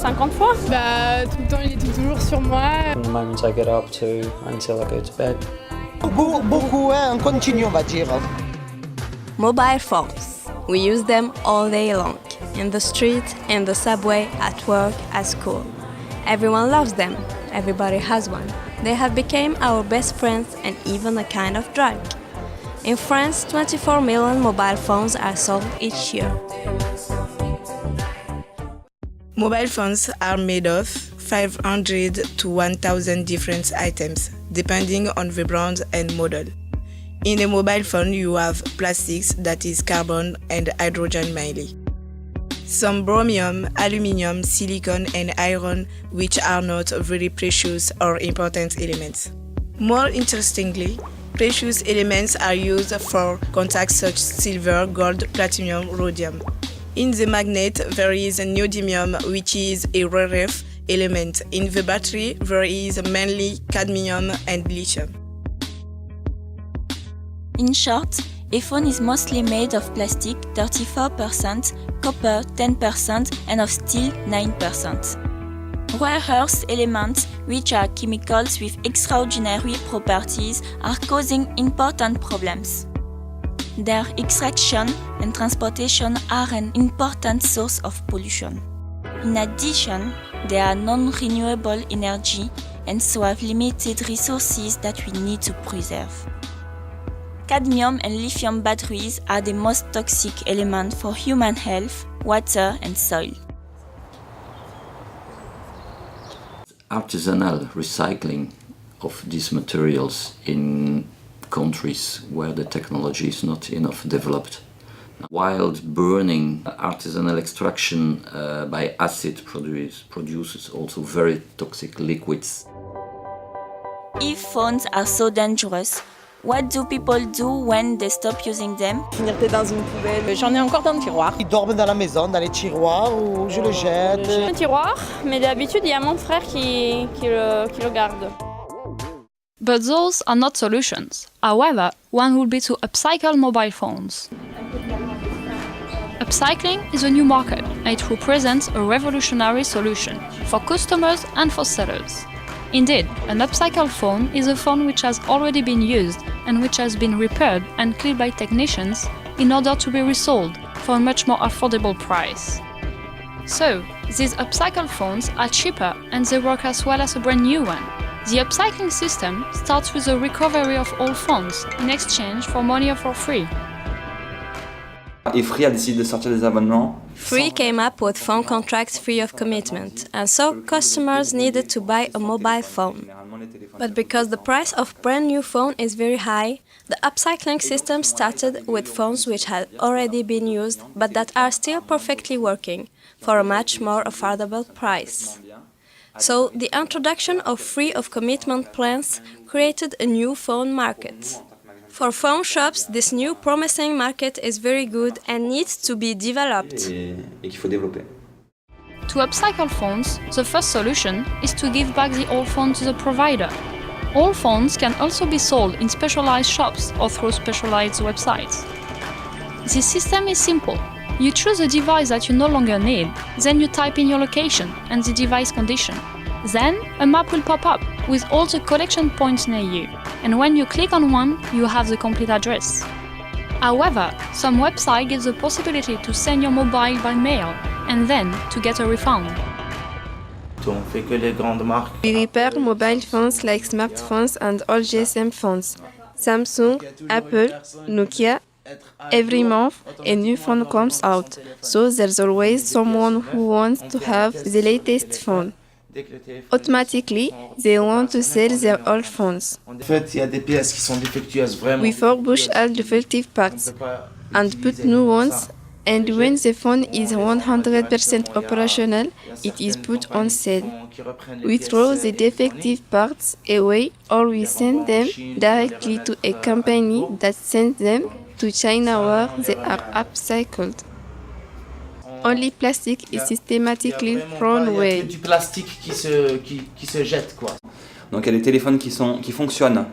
50 fois. Bah, tout le temps, il est toujours sur moi. From the moment I get up to until I go to bed. Beaucoup, on continue, on va dire. Mobile phones. We use them all day long, in the street, in the subway, at work, at school. Everyone loves them. Everybody has one. They have become our best friends and even a kind of drug. In France, 24 million mobile phones are sold each year. Mobile phones are made of 500 to 1,000 different items, depending on the brand and model. In a mobile phone, you have plastics, that is carbon and hydrogen mainly. Some bromium, aluminium, silicon and iron, which are not very precious or important elements. More interestingly, precious elements are used for contacts such as silver, gold, platinum, rhodium. In the magnet, there is neodymium, which is a rare earth element. In the battery, there is mainly cadmium and lithium. In short, a phone is mostly made of plastic 34%, copper 10% and of steel 9%. Rare earth elements, which are chemicals with extraordinary properties, are causing important problems. Their extraction and transportation are an important source of pollution. In addition, they are non-renewable energy and so have limited resources that we need to preserve. Cadmium and lithium batteries are the most toxic elements for human health, water and soil. Artisanal recycling of these materials in countries where the technology is not enough developed. Wild burning, artisanal extraction by acid produces also very toxic liquids. If phones are so dangerous, what do people do when they stop using them? Finir dans une poubelle. J'en ai encore dans le tiroir. Ils dorment dans la maison, dans les tiroirs, ou je le jette. Un tiroir, mais d'habitude, il y a mon frère qui le garde. But those are not solutions. However, one would be to upcycle mobile phones. Upcycling is a new market, and it represents a revolutionary solution for customers and for sellers. Indeed, an upcycled phone is a phone which has already been used and which has been repaired and cleaned by technicians in order to be resold for a much more affordable price. So, these upcycled phones are cheaper and they work as well as a brand new one. The upcycling system starts with the recovery of all phones in exchange for money for free. Et Free a décidé de sortir des abonnements. Free came up with phone contracts free of commitment, and so customers needed to buy a mobile phone. But because the price of brand new phone is very high, the upcycling system started with phones which had already been used but that are still perfectly working, for a much more affordable price. So the introduction of free of commitment plans created a new phone market. For phone shops, this new promising market is very good and needs to be developed. Et qu'il faut développer. To upcycle phones, the first solution is to give back the old phone to the provider. All phones can also be sold in specialized shops or through specialized websites. The system is simple. You choose a device that you no longer need, then you type in your location and the device condition. Then, a map will pop up with all the collection points near you, and when you click on one, you have the complete address. However, some websites give the possibility to send your mobile by mail and then to get a refund. On fait que les grandes marques. We repair mobile phones like smartphones and all GSM phones. Samsung, Apple, Nokia. Every month, a new phone comes out, so there's always someone who wants to have the latest phone. Automatically, they want to sell their old phones. En fait, il y a des pièces qui sont défectueuses vraiment. We refurbish all defective parts and put new ones, and when the phone is 100% operational, it is put on sale. We throw the defective parts away or we send them directly to a company that sends them to China where they are upcycled. Only plastic is systematically thrown away. Il y a du plastique qui se jette, quoi. Donc il y a des téléphones qui fonctionnent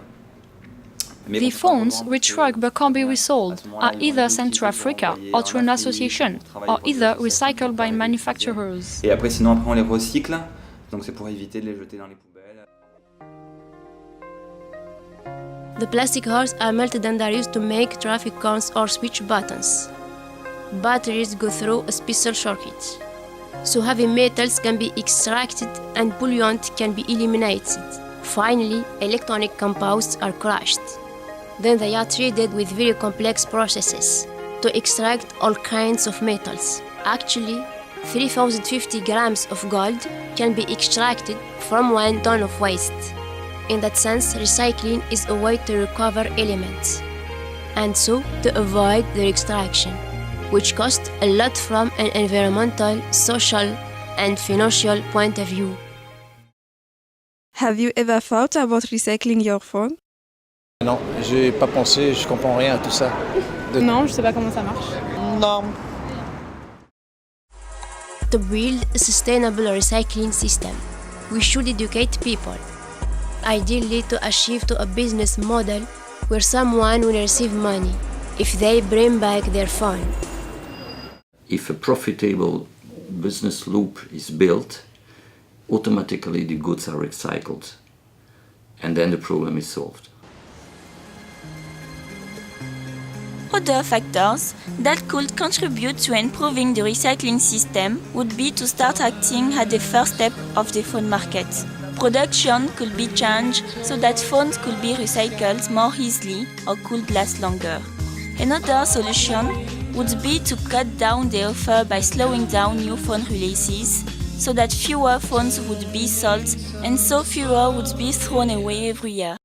The phones which work but can't be resold are either sent to Africa or to an association, or either recycled by manufacturers. Et après, sinon, après, on les recycle, donc c'est pour éviter de les jeter dans les poubelles. The plastic hearts are melted and are used to make traffic cones or switch buttons. Batteries go through a special circuit, so heavy metals can be extracted and polluant can be eliminated. Finally, electronic compounds are crushed. Then they are treated with very complex processes to extract all kinds of metals. Actually, 3,050 grams of gold can be extracted from 1 ton of waste. In that sense, recycling is a way to recover elements, and so to avoid their extraction, which costs a lot from an environmental, social, and financial point of view. Have you ever thought about recycling your phone? Non, j'ai pas pensé, je comprends rien à tout ça. Non, je sais pas comment ça marche. Non. To build a sustainable recycling system, we should educate people, ideally to achieve to a business model where someone will receive money if they bring back their phone. If a profitable business loop is built, automatically the goods are recycled, and then the problem is solved. Other factors that could contribute to improving the recycling system would be to start acting at the first step of the phone market. Production could be changed so that phones could be recycled more easily or could last longer. Another solution would be to cut down the offer by slowing down new phone releases so that fewer phones would be sold and so fewer would be thrown away every year.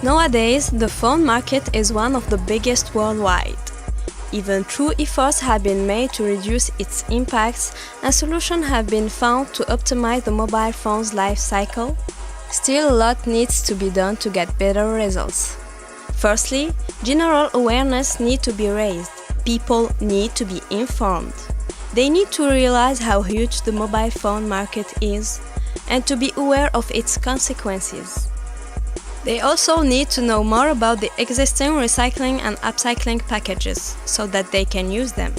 Nowadays, the phone market is one of the biggest worldwide. Even though efforts have been made to reduce its impacts and solutions have been found to optimize the mobile phone's life cycle, still a lot needs to be done to get better results. Firstly, general awareness needs to be raised. People need to be informed. They need to realize how huge the mobile phone market is and to be aware of its consequences. They also need to know more about the existing recycling and upcycling packages so that they can use them.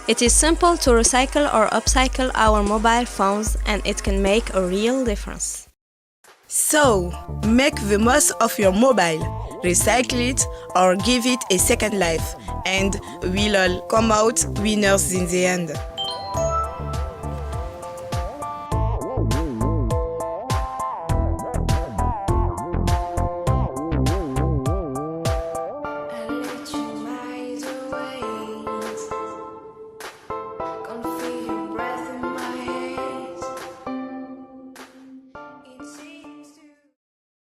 It is simple to recycle or upcycle our mobile phones and it can make a real difference. So, make the most of your mobile, recycle it or give it a second life, and we'll all come out winners in the end.